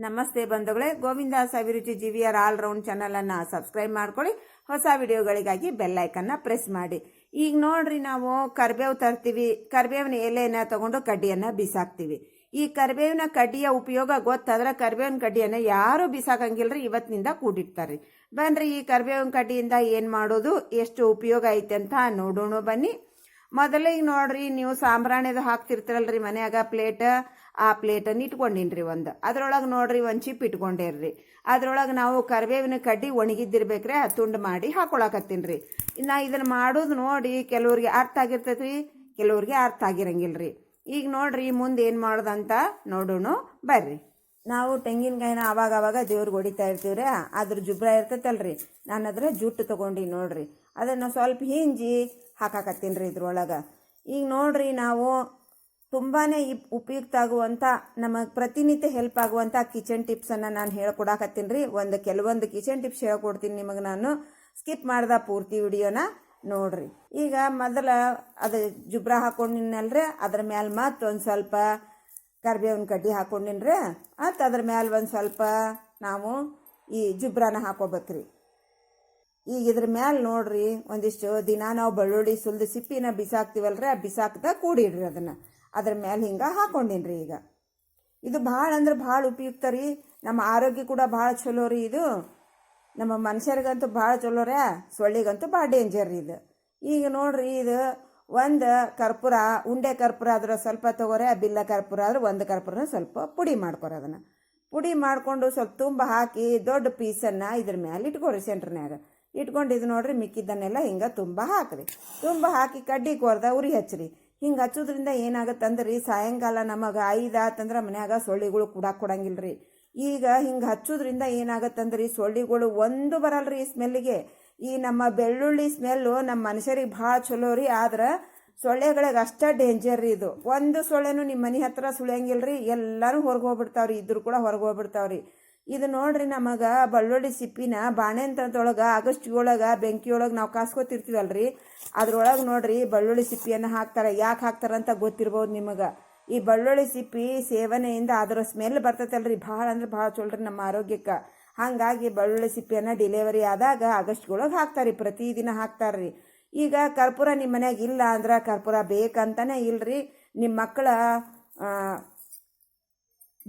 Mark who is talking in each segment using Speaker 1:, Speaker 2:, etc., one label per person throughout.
Speaker 1: ನಮಸ್ತೆ ಬಂಧುಗಳೇ, ಗೋವಿಂದ ಸವಿರುಚಿ ಜಿವಿಯರ್ ಆಲ್ರೌಂಡ್ ಚಾನಲನ್ನು ಸಬ್ಸ್ಕ್ರೈಬ್ ಮಾಡ್ಕೊಳ್ಳಿ. ಹೊಸ ವಿಡಿಯೋಗಳಿಗಾಗಿ ಬೆಲ್ ಐಕನ್ನ ಪ್ರೆಸ್ ಮಾಡಿ. ಈಗ ನೋಡ್ರಿ, ನಾವು ಕರಿಬೇವು ತರ್ತೀವಿ. ಕರಿಬೇವಿನ ಎಲೆನ ತಗೊಂಡು ಕಡ್ಡಿಯನ್ನು ಬಿಸಾಕ್ತೀವಿ. ಈ ಕರಿಬೇವಿನ ಕಡ್ಡಿಯ ಉಪಯೋಗ ಗೊತ್ತಾದ್ರೆ ಕರಿಬೇವಿನ ಕಡ್ಡಿಯನ್ನು ಯಾರು ಬಿಸಾಕಂಗಿಲ್ರಿ, ಇವತ್ತಿನಿಂದ ಕೂಡಿಡ್ತಾರೆ. ಬನ್ರಿ, ಈ ಕರಿಬೇವಿನ ಕಡ್ಡಿಯಿಂದ ಏನು ಮಾಡೋದು, ಎಷ್ಟು ಉಪಯೋಗ ಐತೆ ಅಂತ ನೋಡೋಣ ಬನ್ನಿ. ಮೊದಲಿಗೆ ನೋಡ್ರಿ, ನೀವು ಸಾಂಬ್ರಾಣಿದು ಹಾಕ್ತಿರ್ತೀರಲ್ರಿ ಮನ್ಯಾಗ ಪ್ಲೇಟ್, ಆ ಪ್ಲೇಟನ್ನು ಇಟ್ಕೊಂಡಿನ್ರಿ. ಅದ್ರೊಳಗೆ ನೋಡ್ರಿ ಒಂದು ಚಿಪ್ ಇಟ್ಕೊಂಡೇರ್ರಿ. ಅದ್ರೊಳಗೆ ನಾವು ಕರಿಬೇವಿನ ಕಡ್ಡಿ ಒಣಗಿದ್ದಿರ್ಬೇಕ್ರೆ ತುಂಡು ಮಾಡಿ ಹಾಕೊಳಕತ್ತೀನ್ರಿ. ನಾ ಇದನ್ನು ಮಾಡೋದು ನೋಡಿ ಕೆಲವ್ರಿಗೆ ಅರ್ಥ ಆಗಿರ್ತೈತ್ರಿ, ಕೆಲವ್ರಿಗೆ ಅರ್ಥ ಆಗಿರಂಗಿಲ್ರಿ. ಈಗ ನೋಡ್ರಿ ಮುಂದೆ ಏನು ಮಾಡೋದಂತ ನೋಡೋಣ ಬರ್ರಿ. ನಾವು ತೆಂಗಿನಕಾಯಿನ ಅವಾಗ ದೇವ್ರಿಗೆ ಹೊಡಿತಾ ಇರ್ತೀವ್ರಿ. ಅದ್ರ ಜುಬ್ರ ಇರ್ತೈತಲ್ರಿ, ನಾನು ಅದ್ರ ಜುಟ್ಟು ತೊಗೊಂಡು ನೋಡ್ರಿ ಅದನ್ನು ಸ್ವಲ್ಪ ಹಿಂಜಿ ಹಾಕಾಕತ್ತೀನಿ ಇದ್ರೊಳಗೆ. ಈಗ ನೋಡ್ರಿ, ನಾವು ತುಂಬಾ ಉಪಯುಕ್ತ ಆಗುವಂಥ, ನಮಗೆ ಪ್ರತಿನಿತ್ಯ ಹೆಲ್ಪ್ ಆಗುವಂಥ ಕಿಚನ್ ಟಿಪ್ಸನ್ನು ನಾನು ಹೇಳ್ಕೊಡಾಕತ್ತೀನಿ ರೀ. ಕೆಲವೊಂದು ಕಿಚನ್ ಟಿಪ್ಸ್ ಹೇಳ್ಕೊಡ್ತೀನಿ ನಿಮಗೆ. ನಾನು ಸ್ಕಿಪ್ ಮಾಡ್ದ ಪೂರ್ತಿ ವಿಡಿಯೋನ ನೋಡ್ರಿ. ಈಗ ಮೊದಲ ಅದು ಜುಬ್ರ ಹಾಕೊಂಡಿನಲ್ರಿ, ಅದ್ರ ಮ್ಯಾಲೆ ಮತ್ತೊಂದು ಸ್ವಲ್ಪ ಕರಿಬೇವಿನ ಕಡ್ಡಿ ಹಾಕೊಂಡಿನ್ರಿ. ಮತ್ತು ಅದ್ರ ಮ್ಯಾಲೆ ಒಂದು ಸ್ವಲ್ಪ ನಾವು ಈ ಜುಬ್ರಾನ ಹಾಕೋಬೇಕ್ರಿ. ಈಗ ಇದ್ರ ಮ್ಯಾಲೆ ನೋಡ್ರಿ ಒಂದಿಷ್ಟು ದಿನ ನಾವು ಬೆಳ್ಳುಳ್ಳಿ ಸುಲಿದು ಸಿಪ್ಪಿನ ಬಿಸಾಕ್ತಿವಲ್ರಿ, ಆ ಬಿಸಾಕ್ದ ಕೂಡಿಡ್ರಿ ಅದನ್ನು ಅದ್ರ ಮೇಲೆ ಹಿಂಗೆ ಹಾಕೊಂಡಿನ್ರಿ. ಈಗ ಇದು ಭಾಳ ಅಂದ್ರೆ ಭಾಳ ಉಪಯುಕ್ತ ರೀ. ನಮ್ಮ ಆರೋಗ್ಯ ಕೂಡ ಭಾಳ ಚಲೋ ರೀ. ಇದು ನಮ್ಮ ಮನುಷ್ಯರಿಗಂತೂ ಭಾಳ ಚಲೋ ರೀ, ಸೊಳ್ಳಿಗಂತೂ ಭಾಳ ಡೇಂಜರ್ ರೀ ಇದು. ಈಗ ನೋಡ್ರಿ, ಇದು ಒಂದು ಕರ್ಪೂರ, ಉಂಡೆ ಕರ್ಪೂರ ಆದ್ರೆ ಸ್ವಲ್ಪ ತೊಗೋರಿ, ಬಿಲ್ಲ ಕರ್ಪೂರ ಆದ್ರೆ ಒಂದು ಕರ್ಪೂರ ಸ್ವಲ್ಪ ಪುಡಿ ಮಾಡ್ಕೊರಿ. ಅದನ್ನು ಪುಡಿ ಮಾಡಿಕೊಂಡು ಸ್ವಲ್ಪ ತುಂಬ ಹಾಕಿ ದೊಡ್ಡ ಪೀಸನ್ನು ಇದ್ರ ಮೇಲೆ ಇಟ್ಕೊರಿ. ಸೆಂಟ್ರ್ನ್ಯಾಗ ಇಟ್ಕೊಂಡು ಇದು ನೋಡ್ರಿ ಮಿಕ್ಕಿದ್ದನ್ನೆಲ್ಲ ಹಿಂಗೆ ತುಂಬ ಹಾಕ್ರಿ. ತುಂಬ ಹಾಕಿ ಕಡ್ಡಿ ಕೊರ್ದ ಉರಿ ಹಚ್ಚಿರಿ. ಹಿಂಗೆ ಹಚ್ಚೋದ್ರಿಂದ ಏನಾಗತ್ತಂದ್ರಿ, ಸಾಯಂಕಾಲ ನಮಗೆ ಐದಾತಂದ್ರೆ ಮನ್ಯಾಗ ಸೊಳ್ಳಿಗಳು ಕೊಡಂಗಿಲ್ರಿ. ಈಗ ಹಿಂಗೆ ಹಚ್ಚೋದ್ರಿಂದ ಏನಾಗತ್ತಂದ್ರಿ, ಸೊಳ್ಳಿಗಳು ಒಂದು ಬರಲ್ರಿ ಈ ಸ್ಮೆಲ್ಲಿಗೆ. ಈ ನಮ್ಮ ಬೆಳ್ಳುಳ್ಳಿ ಸ್ಮೆಲ್ಲು ನಮ್ಮ ಮನುಷ್ಯರಿಗೆ ಭಾಳ ಚಲೋ ರೀ. ಆದ್ರೆ ಸೊಳ್ಳೆಗಳಿಗೆ ಅಷ್ಟೇ ಡೇಂಜರ್ ರೀ ಇದು. ಒಂದು ಸೊಳ್ಳೆನೂ ನಿಮ್ಮ ಮನೆ ಹತ್ರ ಸುಳಿಯಂಗಿಲ್ರಿ, ಎಲ್ಲರೂ ಹೊರಗೆ ಹೋಗ್ಬಿಡ್ತಾವ್ರಿ. ಇದ್ರು ಕೂಡ ಹೊರಗೆ ಹೋಗ್ಬಿಡ್ತಾವ್ರಿ. ಇದು ನೋಡ್ರಿ, ನಮಗೆ ಬೆಳ್ಳುಳ್ಳಿ ಸಿಪ್ಪಿನ ಬಾಣೆಂತದೊಳಗೆ ಆಗಸ್ಟ್ಯೊಳಗೆ ಬೆಂಕಿಯೊಳಗೆ ನಾವು ಕಾಸ್ಕೊತಿರ್ತೀವಲ್ರಿ, ಅದ್ರೊಳಗೆ ನೋಡ್ರಿ ಬೆಳ್ಳುಳ್ಳಿ ಸಿಪ್ಪಿಯನ್ನು ಹಾಕ್ತಾರೆ. ಯಾಕೆ ಹಾಕ್ತಾರಂತ ಗೊತ್ತಿರ್ಬೋದು ನಿಮಗೆ. ಈ ಬೆಳ್ಳುಳ್ಳಿ ಸಿಪ್ಪಿ ಸೇವನೆಯಿಂದ ಅದರ ಸ್ಮೆಲ್ ಬರ್ತೈತಲ್ರಿ, ಭಾಳ ಅಂದ್ರೆ ಭಾಳ ಚೊಲ್ರಿ ನಮ್ಮ ಆರೋಗ್ಯಕ್ಕೆ. ಹಾಗಾಗಿ ಬೆಳ್ಳುಳ್ಳಿ ಸಿಪ್ಪಿಯನ್ನು ಡೆಲಿವರಿ ಆದಾಗ ಆಗಸ್ಟ್ಯೊಳಗೆ ಹಾಕ್ತಾರೆ, ಪ್ರತಿದಿನ ಹಾಕ್ತಾರ್ರಿ. ಈಗ ಕರ್ಪೂರ ನಿಮ್ಮ ಮನ್ಯಾಗ ಇಲ್ಲ ಅಂದ್ರೆ, ಕರ್ಪೂರ ಬೇಕಂತಾನೆ ಇಲ್ರಿ. ನಿಮ್ಮ ಮಕ್ಕಳ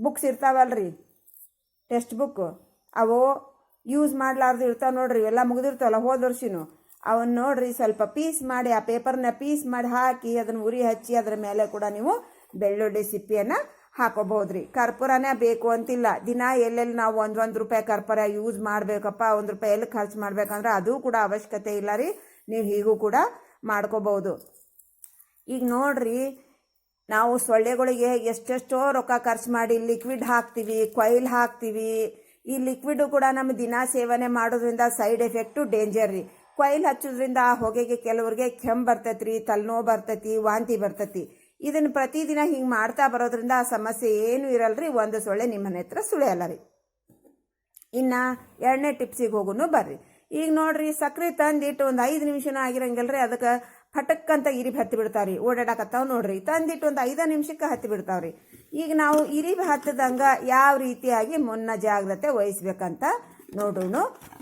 Speaker 1: ಬುಕ್ಸ್ ಇರ್ತಾವಲ್ರಿ, ಟೆಕ್ಸ್ಟ್ ಬುಕ್, ಅವು ಯೂಸ್ ಮಾಡಲಾರ್ದು ಇರ್ತಾವೆ ನೋಡ್ರಿ, ಎಲ್ಲ ಮುಗಿದಿರ್ತಾವಲ್ಲ ಹೋದ ವರ್ಷನೂ. ಅವನ್ನ ನೋಡ್ರಿ ಸ್ವಲ್ಪ ಪೀಸ್ ಮಾಡಿ, ಆ ಪೇಪರ್ನ ಪೀಸ್ ಮಾಡಿ ಹಾಕಿ ಅದನ್ನು ಉರಿ ಹಚ್ಚಿ ಅದ್ರ ಮೇಲೆ ಕೂಡ ನೀವು ಬೆಳ್ಳುಳ್ಳಿ ಸಿಪ್ಪಿಯನ್ನು ಹಾಕೋಬಹುದ್ರಿ. ಕರ್ಪೂರನೇ ಬೇಕು ಅಂತಿಲ್ಲ. ದಿನ ಎಲ್ಲೆಲ್ಲಿ ನಾವು ಒಂದು ರೂಪಾಯಿ ಕರ್ಪೂರ ಯೂಸ್ ಮಾಡಬೇಕಪ್ಪ, ₹1 ಎಲ್ಲಿ ಖರ್ಚು ಮಾಡ್ಬೇಕಂದ್ರೆ ಅದು ಕೂಡ ಅವಶ್ಯಕತೆ ಇಲ್ಲ ರೀ. ನೀವು ಹೀಗೂ ಕೂಡ ಮಾಡ್ಕೋಬಹುದು. ಈಗ ನೋಡ್ರಿ, ನಾವು ಸೊಳ್ಳೆಗಳಿಗೆ ಎಷ್ಟೆಷ್ಟೋ ರೊಕ್ಕ ಖರ್ಚು ಮಾಡಿ ಲಿಕ್ವಿಡ್ ಹಾಕ್ತೀವಿ, ಕೊಯ್ಲ್ ಹಾಕ್ತೀವಿ. ಈ ಲಿಕ್ವಿಡು ಕೂಡ ನಮ್ಮ ದಿನ ಸೇವನೆ ಮಾಡೋದ್ರಿಂದ ಸೈಡ್ ಎಫೆಕ್ಟು ಡೇಂಜರ್ ರೀ. ಕೊಯ್ಲ್ ಹಚ್ಚೋದ್ರಿಂದ ಆ ಹೊಗೆಗೆ ಕೆಲವ್ರಿಗೆ ಕೆಮ್ಮು ಬರ್ತೈತಿ, ತಲೆನೋವು ಬರ್ತೈತಿ, ವಾಂತಿ ಬರ್ತೈತಿ. ಇದನ್ನು ಪ್ರತಿದಿನ ಹಿಂಗೆ ಮಾಡ್ತಾ ಬರೋದ್ರಿಂದ ಆ ಸಮಸ್ಯೆ ಏನೂ ಇರಲ್ರಿ. ಒಂದು ಸೊಳ್ಳೆ ನಿಮ್ಮ ಮನೆ ಹತ್ರ ಸುಳಿಯಲ್ಲ ರೀ. ಇನ್ನು ಎರಡನೇ ಟಿಪ್ಸಿಗೆ ಹೋಗೋನು ಬರ್ರಿ. ಈಗ ನೋಡ್ರಿ, ಸಕ್ರೆ ತಂದಿಟ್ಟು ಒಂದು 5 ನಿಮಿಷನ ಆಗಿರಂಗಿಲ್ರಿ, ಅದಕ್ಕೆ ಫಟಕ್ಕಂತ ಇರಿಬಿ ಹತ್ತಿ ಬಿಡ್ತಾವ್ರಿ. ಓಡಾಡಕತ್ತಾವ ನೋಡ್ರಿ, ತಂದಿಟ್ಟು ಒಂದು 5 ನಿಮಿಷಕ್ಕೆ ಹತ್ತಿ ಬಿಡ್ತಾವ್ರಿ. ಈಗ ನಾವು ಇರಿಬಿ ಹತ್ತದಂಗೆ ಯಾವ ರೀತಿಯಾಗಿ ಜಾಗ್ರತೆ ವಹಿಸ್ಬೇಕಂತ ನೋಡೋಣ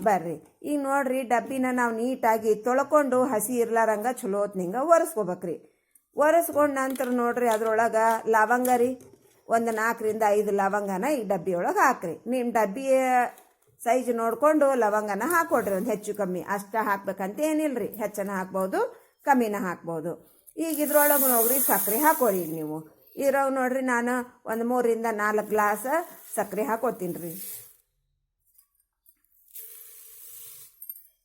Speaker 1: ಬರ್ರಿ. ಈಗ ನೋಡ್ರಿ, ಡಬ್ಬಿನ ನಾವು ನೀಟಾಗಿ ತೊಳ್ಕೊಂಡು ಹಸಿ ಇರ್ಲಾರಂಗ ಚಲೋ ಹೊತ್ನಿಂಗ ಒರೆಸ್ಕೋಬೇಕ್ರಿ. ಒರೆಸ್ಕೊಂಡ ನಂತರ ನೋಡ್ರಿ, ಅದ್ರೊಳಗೆ ಲವಂಗ ರೀ, ಒಂದು 4ರಿಂದ 5 ಲವಂಗನ ಈ ಡಬ್ಬಿಯೊಳಗೆ ಹಾಕ್ರಿ. ನಿಮ್ಮ ಡಬ್ಬಿಯ ಸೈಜ್ ನೋಡಿಕೊಂಡು ಲವಂಗನ ಹಾಕೊಡ್ರಿ. ಒಂದು ಹೆಚ್ಚು ಕಮ್ಮಿ ಅಷ್ಟ ಹಾಕ್ಬೇಕಂತ ಏನಿಲ್ರಿ, ಹೆಚ್ಚನ ಹಾಕ್ಬೋದು, ಕಮ್ಮಿನ ಹಾಕ್ಬೋದು. ಈಗ ಇದ್ರೊಳಗೆ ನೋಡ್ರಿ ಸಕ್ಕರೆ ಹಾಕೋರಿ. ಈಗ ನೀವು ಇದ್ರೊಳಗೆ ನೋಡ್ರಿ, ನಾನು ಒಂದು 3ರಿಂದ 4 ಗ್ಲಾಸ್ ಸಕ್ಕರೆ ಹಾಕೋತೀನಿ ರೀ.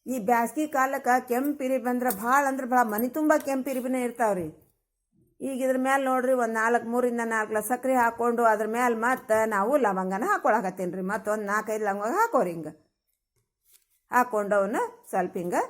Speaker 1: ಈ ಬ್ಯಾಸ್ಗಿ ಕಾಲಕ್ಕೆ ಕೆಂಪಿರಿ ಬಂದ್ರೆ ಭಾಳ ಅಂದ್ರೆ ಭಾಳ ಮನೆ ತುಂಬ ಕೆಂಪಿರಿಬಿನೇ ಇರ್ತಾವ್ರಿ. ಈಗ ಇದ್ರ ಮೇಲೆ ನೋಡ್ರಿ ಒಂದು 3ರಿಂದ 4 ಗ್ಲಾಸ್ ಸಕ್ಕರೆ ಹಾಕ್ಕೊಂಡು ಅದ್ರ ಮೇಲೆ ಮತ್ತೆ ನಾವು ಲವಂಗನ ಹಾಕೊಳಕತ್ತೀನಿ ರೀ. ಮತ್ತೊಂದು 4-5 ಲವಂಗ ಹಾಕೋರಿ. ಹಿಂಗೆ ಹಾಕ್ಕೊಂಡು ಅವನ್ನ ಸ್ವಲ್ಪ ಹಿಂಗೆ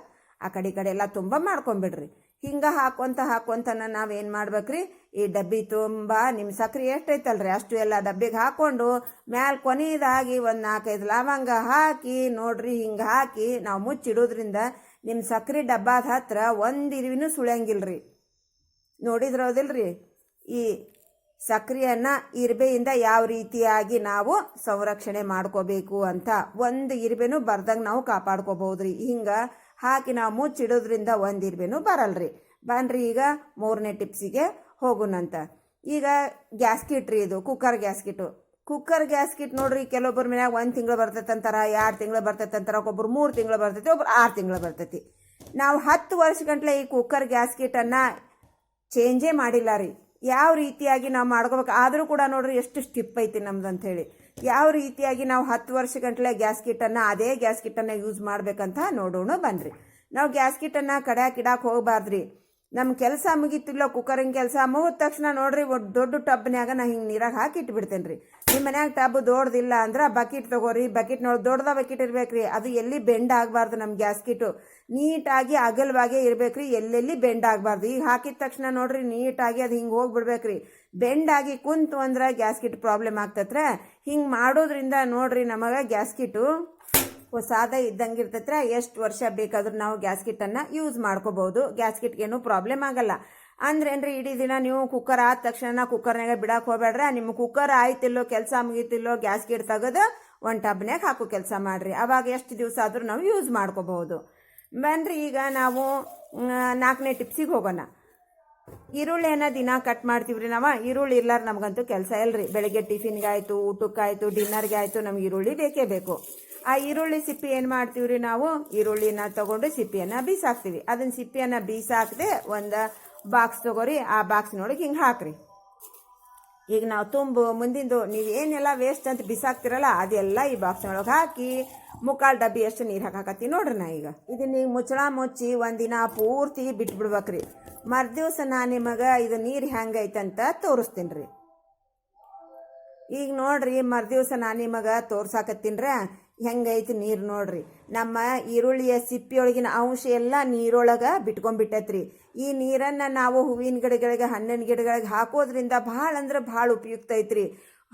Speaker 1: ಆ ಕಡೆ ಎಲ್ಲ ತುಂಬ ಮಾಡ್ಕೊಂಬಿಡ್ರಿ. ಹಿಂಗೆ ಹಾಕ್ಕೊಂತ ನಾವೇನು ಮಾಡ್ಬೇಕ್ರಿ, ಈ ಡಬ್ಬಿ ತುಂಬ ನಿಮ್ಮ ಸಕ್ಕರೆ ಎಷ್ಟೈತಲ್ರಿ ಅಷ್ಟು ಎಲ್ಲ ಡಬ್ಬಿಗೆ ಹಾಕ್ಕೊಂಡು ಮ್ಯಾಲೆ ಕೊನೆಯದಾಗಿ ಒಂದು 4-5 ಲವಂಗ ಹಾಕಿ ನೋಡ್ರಿ. ಹಿಂಗೆ ಹಾಕಿ ನಾವು ಮುಚ್ಚಿಡೋದ್ರಿಂದ ನಿಮ್ಮ ಸಕ್ಕರೆ ಡಬ್ಬಾದ ಹತ್ರ ಒಂದು ಇರುವಿನೂ ಸುಳಿಯಂಗಿಲ್ರಿ. ನೋಡಿದ್ರೌದಿಲ್ರಿ, ಈ ಸಕ್ರೆಯನ್ನು ಇರುವೆಯಿಂದ ಯಾವ ರೀತಿಯಾಗಿ ನಾವು ಸಂರಕ್ಷಣೆ ಮಾಡ್ಕೋಬೇಕು ಅಂತ ಒಂದು ಇರುವೆನೂ ಬರ್ದಂಗೆ ನಾವು ಕಾಪಾಡ್ಕೋಬಹುದ್ರಿ. ಹಿಂಗೆ ಹಾಕಿ ನಾವು ಮುಚ್ಚಿಡೋದ್ರಿಂದ ಒಂದು ಇರುವೆನೂ ಬರಲ್ರಿ. ಬನ್ರಿ ಈಗ 3ನೇ ಟಿಪ್ಸಿಗೆ ಹೋಗೋಣಂತ. ಈಗ ಗ್ಯಾಸ್ಕಿಟ್ ರೀ, ಇದು ಕುಕ್ಕರ್ ಗ್ಯಾಸ್ಕಿಟ್ ನೋಡ್ರಿ, ಕೆಲವೊಬ್ಬರ ಮನ್ಯಾಗ 1 ತಿಂಗಳು ಬರ್ತೈತೆ ಅಂತಾರ, 2 ತಿಂಗಳು ಬರ್ತೈತೆ ಅಂತಾರ, ಒಬ್ಬರು 3 ತಿಂಗಳು ಬರ್ತೈತಿ, ಒಬ್ರು 6 ತಿಂಗಳು ಬರ್ತೈತಿ. ನಾವು 10 ವರ್ಷ ಗಂಟ್ಲೆ ಈ ಕುಕ್ಕರ್ ಗ್ಯಾಸ್ಕಿಟನ್ನು ಚೇಂಜೇ ಮಾಡಿಲ್ಲ ರೀ. ಯಾವ ರೀತಿಯಾಗಿ ನಾವು ಮಾಡ್ಕೋಬೇಕು, ಆದರೂ ಕೂಡ ನೋಡ್ರಿ ಎಷ್ಟು ಸ್ಟಿಪ್ ಐತಿ ನಮ್ದು ಅಂಥೇಳಿ. ಯಾವ ರೀತಿಯಾಗಿ ನಾವು 10 ವರ್ಷ ಗಂಟ್ಲೆ ಅದೇ ಗ್ಯಾಸ್ಕಿಟನ್ನು ಯೂಸ್ ಮಾಡ್ಬೇಕಂತ ನೋಡೋಣ ಬನ್ರಿ. ನಾವು ಗ್ಯಾಸ್ಕಿಟನ್ನು ಕಡ್ಯಾಕ್ ಇಡಕ್ಕೆ ಹೋಗ್ಬಾರ್ದ್ರಿ. ನಮ್ಮ ಕೆಲಸ ಮುಗಿತಿಲ್ಲ, ಕುಕ್ಕರಿಂಗ್ ಕೆಲಸ ಮುಗಿದ ತಕ್ಷಣ ನೋಡ್ರಿ ಒಂದು ದೊಡ್ಡ ಟಬ್ನ್ಯಾಗ ನಾ ಹಿಂಗೆ ನೀರಾಗ ಹಾಕಿ ಇಟ್ಬಿಡ್ತೇನೆ ರೀ. ನಿಮ್ಮ ಮನ್ಯಾಗ ಟಬ್ ದೊಡ್ಡದಿಲ್ಲ ಅಂದ್ರೆ ಬಕೆಟ್ ತೊಗೋರಿ. ಬಕೆಟ್ನೊಳಗೆ ದೊಡ್ಡದ ಬಕೆಟ್ ಇರ್ಬೇಕ್ರಿ. ಅದು ಎಲ್ಲಿ ಬೆಂಡ್ ಆಗಬಾರ್ದು. ನಮ್ಮ ಗ್ಯಾಸ್ಕಿಟು ನೀಟಾಗಿ ಅಗಲವಾಗೇ ಇರ್ಬೇಕ್ರಿ, ಎಲ್ಲೆಲ್ಲಿ ಬೆಂಡ್ ಆಗಬಾರ್ದು. ಈಗ ಹಾಕಿದ ತಕ್ಷಣ ನೋಡ್ರಿ ನೀಟಾಗಿ ಅದು ಹಿಂಗೆ ಹೋಗ್ಬಿಡ್ಬೇಕ್ರಿ. ಬೆಂಡಾಗಿ ಕುಂತು ಅಂದ್ರೆ ಗ್ಯಾಸ್ಕಿಟ್ ಪ್ರಾಬ್ಲಮ್ ಆಗ್ತತ್ರೆ. ಹಿಂಗೆ ಮಾಡೋದ್ರಿಂದ ನೋಡ್ರಿ ನಮಗೆ ಗ್ಯಾಸ್ಕಿಟು ಹೊಸಾದ ಇದ್ದಂಗೆ ಇರ್ತೈತ್ರೆ. ಎಷ್ಟು ವರ್ಷ ಬೇಕಾದ್ರೂ ನಾವು ಗ್ಯಾಸ್ಕಿಟನ್ನು ಯೂಸ್ ಮಾಡ್ಕೋಬಹುದು. ಗ್ಯಾಸ್ಕಿಟ್ಗೇನು ಪ್ರಾಬ್ಲಮ್ ಆಗಲ್ಲ. ಅಂದ್ರೇನ್ರಿ, ಇಡೀ ದಿನ ನೀವು ಕುಕ್ಕರ್ ಆದ ತಕ್ಷಣ ಕುಕ್ಕರ್ನಾಗ ಬಿಡಕ್ಕೆ ಹೋಗ್ಬೇಡ್ರೆ. ನಿಮ್ಮ ಕುಕ್ಕರ್ ಆಯ್ತಿಲ್ಲೋ, ಕೆಲಸ ಮುಗೀತಿಲ್ಲೋ, ಗ್ಯಾಸ್ಕಿಟ್ ತೆಗೆದು ಒಂದು ಟಬ್ನ್ಯಾಗ ಹಾಕೋ ಕೆಲಸ ಮಾಡಿರಿ. ಅವಾಗ ಎಷ್ಟು ದಿವಸ ಆದರೂ ನಾವು ಯೂಸ್ ಮಾಡ್ಕೋಬಹುದು. ಬನ್ರಿ ಈಗ ನಾವು 4ನೇ ಟಿಪ್ಸಿಗೆ ಹೋಗೋಣ. ಈರುಳ್ಳಿಯನ್ನು ದಿನ ಕಟ್ ಮಾಡ್ತೀವ್ರಿ ನಾವು. ಈರುಳ್ಳಿ ಇರ್ಲಾರ ನಮಗಂತೂ ಕೆಲಸ ಇಲ್ರಿ. ಬೆಳಗ್ಗೆ ಟಿಫಿನ್ಗಾಯ್ತು, ಊಟಕ್ಕಾಯ್ತು, ಡಿನ್ನರ್ಗೆ ಆಯಿತು, ನಮ್ಗೆ ಈರುಳ್ಳಿ ಬೇಕೇ ಬೇಕು. ಆ ಈರುಳ್ಳಿ ಸಿಪ್ಪಿ ಏನು ಮಾಡ್ತೀವ್ರಿ ನಾವು, ಈರುಳ್ಳಿನ ತಗೊಂಡು ಸಿಪ್ಪಿಯನ್ನು ಬೀಸಾಕ್ತೀವಿ. ಅದನ್ನ ಸಿಪ್ಪಿಯನ್ನು ಬೀಸಾಕದೆ ಒಂದು ಬಾಕ್ಸ್ ತಗೋರಿ. ಆ ಬಾಕ್ಸ್ನೊಳಗೆ ಹಿಂಗೆ ಹಾಕ್ರಿ. ಈಗ ನಾವು ಮುಂದಿಂದು ನೀವು ಏನೆಲ್ಲ ವೇಸ್ಟ್ ಅಂತ ಬಿಸಾಕ್ತಿರಲ್ಲ ಅದೆಲ್ಲ ಈ ಬಾಕ್ಸ್ನೊಳಗೆ ಹಾಕಿ 3/4 ಡಬ್ಬಿ ಅಷ್ಟು ನೀರು ಹಾಕಾಕತ್ತೀನಿ ನೋಡ್ರಿ. ನಾ ಈಗ ಇದನ್ನ ಈಗ ಮುಚ್ಚಳ ಮುಚ್ಚಿ ಒಂದಿನ ಪೂರ್ತಿ ಬಿಟ್ಬಿಡ್ಬೇಕ್ರಿ. ಮರ್ದಿವ್ಸ ನಾನು ನಿಮಗೆ ಇದು ನೀರು ಹೆಂಗೈತಂತ ತೋರಿಸ್ತೀನಿ ರೀ. ಈಗ ನೋಡ್ರಿ, ಮರ್ದಿವ್ಸ ನಾನು ನಿಮಗೆ ತೋರ್ಸಾಕತ್ತೀನ್ರ ಹೆಂಗೈತಿ ನೀರು ನೋಡ್ರಿ. ನಮ್ಮ ಈರುಳ್ಳಿಯ ಸಿಪ್ಪಿಯೊಳಗಿನ ಅಂಶ ಎಲ್ಲ ನೀರೊಳಗೆ ಬಿಟ್ಕೊಂಡ್ಬಿಟ್ಟೈತ್ರಿ. ಈ ನೀರನ್ನು ನಾವು ಹೂವಿನ ಗಿಡಗಳಿಗೆ, ಹಣ್ಣಿನ ಗಿಡಗಳಿಗೆ ಹಾಕೋದ್ರಿಂದ ಭಾಳ ಅಂದ್ರೆ ಭಾಳ ಉಪಯುಕ್ತ ಐತ್ರಿ.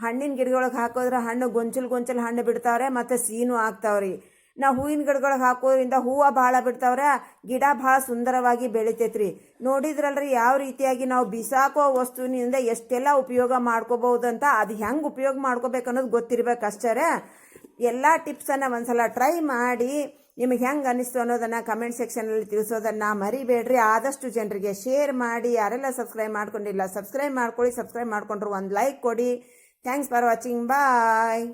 Speaker 1: ಹಣ್ಣಿನ ಗಿಡಗಳಿಗೆ ಹಾಕೋದ್ರೆ ಹಣ್ಣು ಗೊಂಚಲು ಹಣ್ಣು ಬಿಡ್ತಾವ್ರೆ, ಮತ್ತು ಸೀನು ಆಗ್ತಾವ್ರಿ. ನಾವು ಹೂವಿನ ಗಿಡಗಳಿಗೆ ಹಾಕೋದ್ರಿಂದ ಹೂವು ಭಾಳ ಬಿಡ್ತಾವ್ರೆ, ಗಿಡ ಭಾಳ ಸುಂದರವಾಗಿ ಬೆಳಿತೈತ್ರಿ. ನೋಡಿದ್ರಲ್ರಿ ಯಾವ ರೀತಿಯಾಗಿ ನಾವು ಬಿಸಾಕೋ ವಸ್ತುವಿನಿಂದ ಎಷ್ಟೆಲ್ಲ ಉಪಯೋಗ ಮಾಡ್ಕೋಬಹುದಂತ. ಅದು ಹೆಂಗೆ ಉಪಯೋಗ ಮಾಡ್ಕೋಬೇಕು ಅನ್ನೋದು ಗೊತ್ತಿರ್ಬೇಕು ಅಷ್ಟೇ. ಎಲ್ಲ ಟಿಪ್ಸನ್ನು ಒಂದ್ಸಲ ಟ್ರೈ ಮಾಡಿ ನಿಮಗೆ ಹೆಂಗೆ ಅನ್ನಿಸ್ತು ಅನ್ನೋದನ್ನು ಕಮೆಂಟ್ ಸೆಕ್ಷನಲ್ಲಿ ತಿಳಿಸೋದನ್ನು ಮರಿಬೇಡ್ರಿ. ಆದಷ್ಟು ಜನರಿಗೆ ಶೇರ್ ಮಾಡಿ. ಯಾರೆಲ್ಲ ಸಬ್ಸ್ಕ್ರೈಬ್ ಮಾಡ್ಕೊಂಡಿಲ್ಲ ಸಬ್ಸ್ಕ್ರೈಬ್ ಮಾಡ್ಕೊಳ್ಳಿ. ಸಬ್ಸ್ಕ್ರೈಬ್ ಮಾಡ್ಕೊಂಡ್ರು ಒಂದು ಲೈಕ್ ಕೊಡಿ. Thanks for watching. ಬಾಯ್.